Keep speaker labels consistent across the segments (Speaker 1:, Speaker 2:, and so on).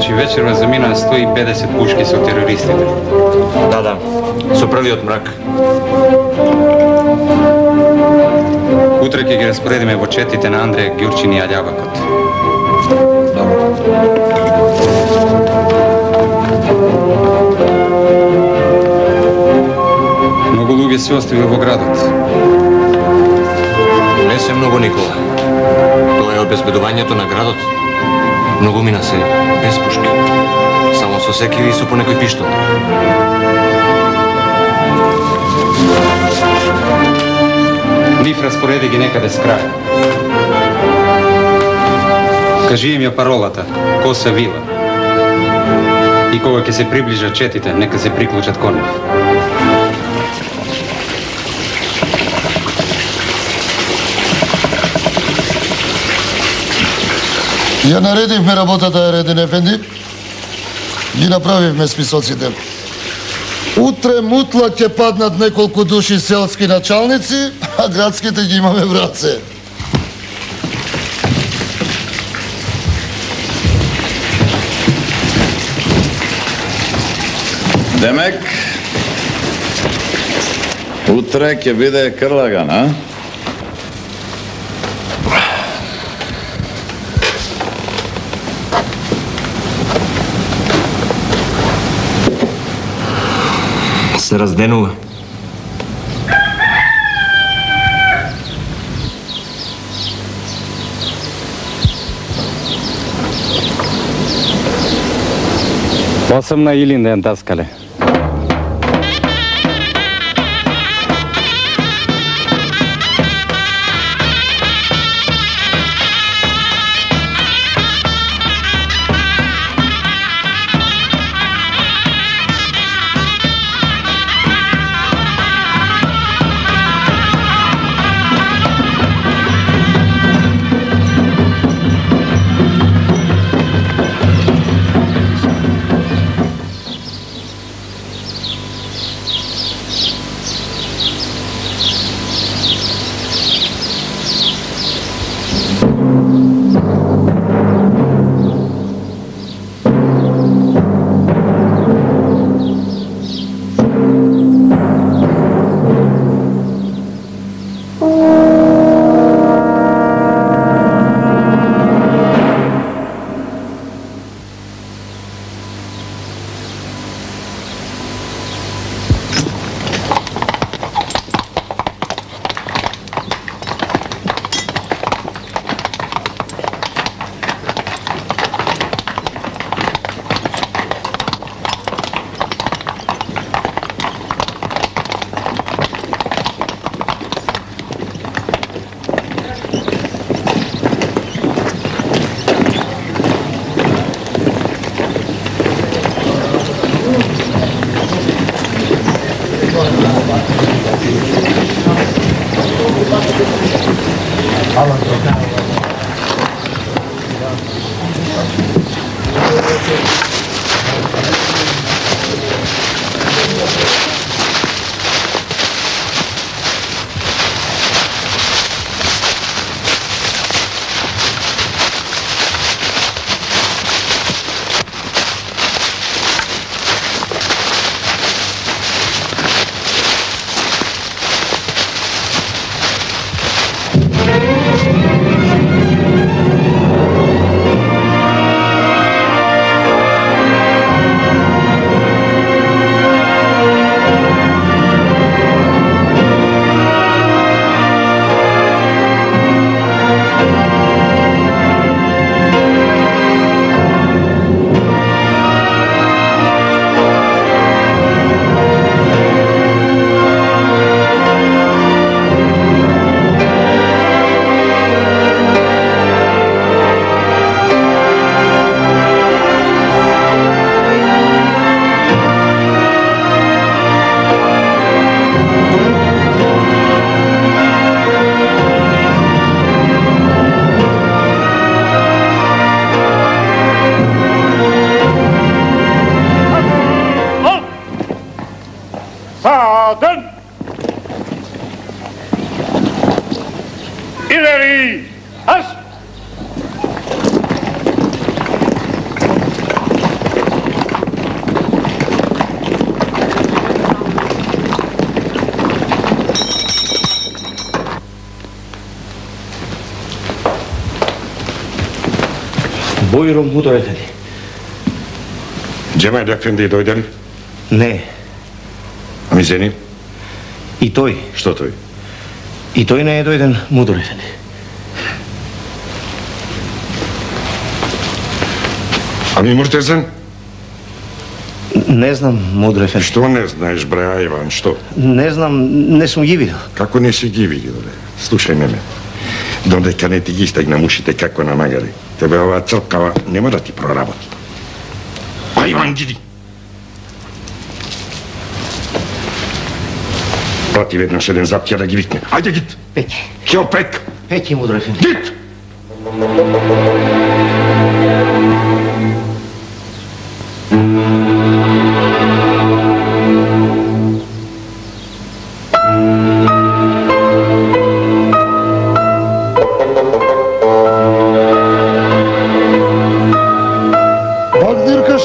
Speaker 1: Значи вечерва замина 150 пушки со терористите.
Speaker 2: Да, со првиот мрак.
Speaker 1: Утре ќе ги распоредиме во четите на Андреја Ѓурчин и Аљабакот. Многу луѓе се остави во градот.
Speaker 2: Не се многу, Никола. Тоа е обезбедувањето на градот. Многу мина се без пушки. Само со секиви и со по некој пиштол.
Speaker 1: Нив распореди ги некаде с крај. Кажи им ја паролата, коса вила. И кога ќе се приближат четите, нека се приклучат кон нив.
Speaker 3: Ја наредивме работата, Редин Ефенди. Ги направивме списоците. Утре мутла ќе паднат неколку души селски началници, а градските ги имаме в раце.
Speaker 4: Демек, утре ќе биде крлаган, а?
Speaker 2: Се разденува.
Speaker 1: Осам на Илинден, таскале.
Speaker 5: Bujrum Mudro Efendi.
Speaker 6: Cemal Efendi je dojden?
Speaker 5: Ne.
Speaker 6: A Mizeni?
Speaker 5: I той.
Speaker 6: Što той?
Speaker 5: И той не е дойден Мудро Efendi.
Speaker 6: A mi Murtezan?
Speaker 5: Не знам, Мудро Efendi.
Speaker 6: Što ne znaš, bre, Ivan, što?
Speaker 5: Не знам, не съм ги видел.
Speaker 6: Kako nisi gi vidio, bre? Slušaj mene. Dondeka ne ti istegnem ušite kako namagari. Tebe ova crkava ne mora ti prorabati. A Ivan, gidi! Plati vednaš jedan zaptija da gi vikne. Ajde, git!
Speaker 5: Пети.
Speaker 6: Kjo pek!
Speaker 5: Пети, Мудро Efendi.
Speaker 6: Git!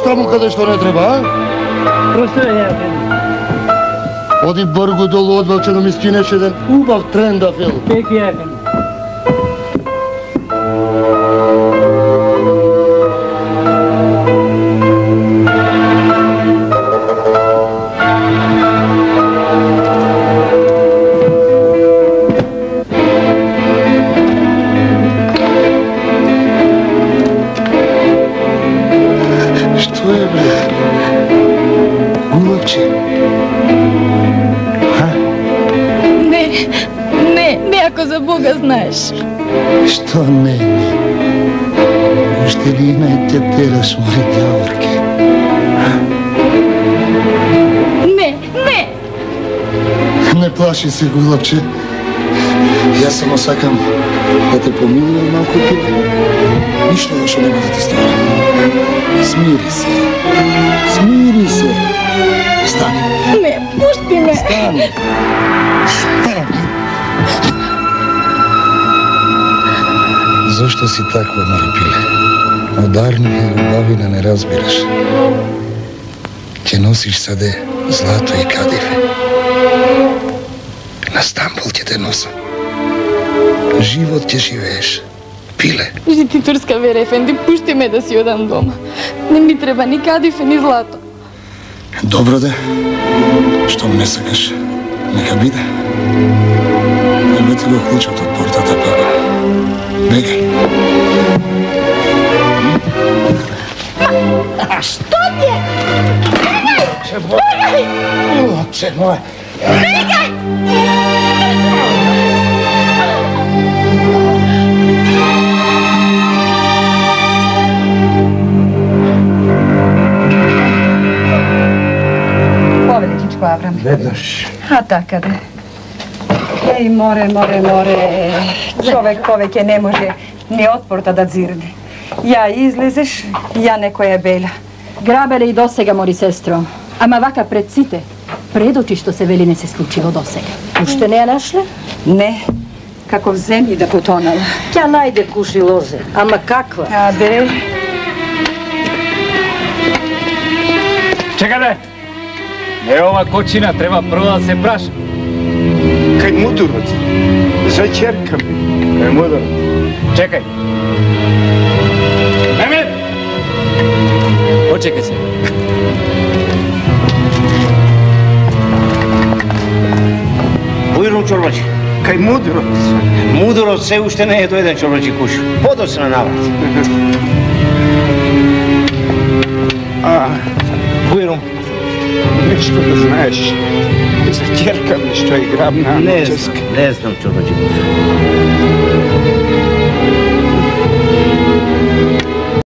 Speaker 3: Tamo kada što ne treba, a?
Speaker 7: Просто ја Ефенди.
Speaker 3: Оди бърго долу одвалчено ми скинеш един убав трендафил.
Speaker 7: Пеки ја Ефенди.
Speaker 8: За Бога знаеш.
Speaker 3: Що не? Ще ли имайте тераш, мои дяворки?
Speaker 8: Не, не!
Speaker 3: Не плаши се, голубче. Јас само сакам да те помилувам малку пиле. Ништо лошо нема да ти стане. Смири се. Смири се. Стани.
Speaker 8: Не, пушти ме.
Speaker 3: Стани. Стани. Зошто си таква, Марапиле? Ударни и убавина не разбираш. Ќе носиш саде злато и кадифе. На Стамбул ќе те носам. Живот ќе живееш. Пиле.
Speaker 8: Жити турска вера, Ефенди, пушти ме да си одам дома. Не ми треба ни кадифе, ни злато.
Speaker 3: Добро де. Штом не сакаш, нека биде. Ебе ти го клучот од портата, па бегај.
Speaker 8: А што ти е? Бегај! Бегај!
Speaker 3: Луче мој.
Speaker 8: Бегај!
Speaker 9: Повеличичко Авраме.
Speaker 3: Веднаш.
Speaker 9: А така да. Еј, море. Човек повеќе не може ни од порта да дзирне. Ја излезеш, ја некоја бела.
Speaker 10: Грабеле и досега, мори сестро. Ама вака пред сите, пред очи што се вели не се случило досега. Уште не ја нашле?
Speaker 9: Не, како в земји да потонала.
Speaker 10: Ќе најде куши лозе, ама каква?
Speaker 9: А бе,
Speaker 7: Чекајте! Е, ова кочина треба прво да се праша.
Speaker 11: Кај мудурот, за ќерка ми.
Speaker 7: Кај мудурот. Чекај. Мемет! Почекај се.
Speaker 5: Бујрум чорбачи.
Speaker 11: Кај мудурот.
Speaker 5: Мудурот се уште не е дојден чорбачи куш. Подоцна наврат. Бујрум.
Speaker 11: Нешто да знаеш. За ќерка ми што е грабна.
Speaker 5: Не знам чорбачи куш.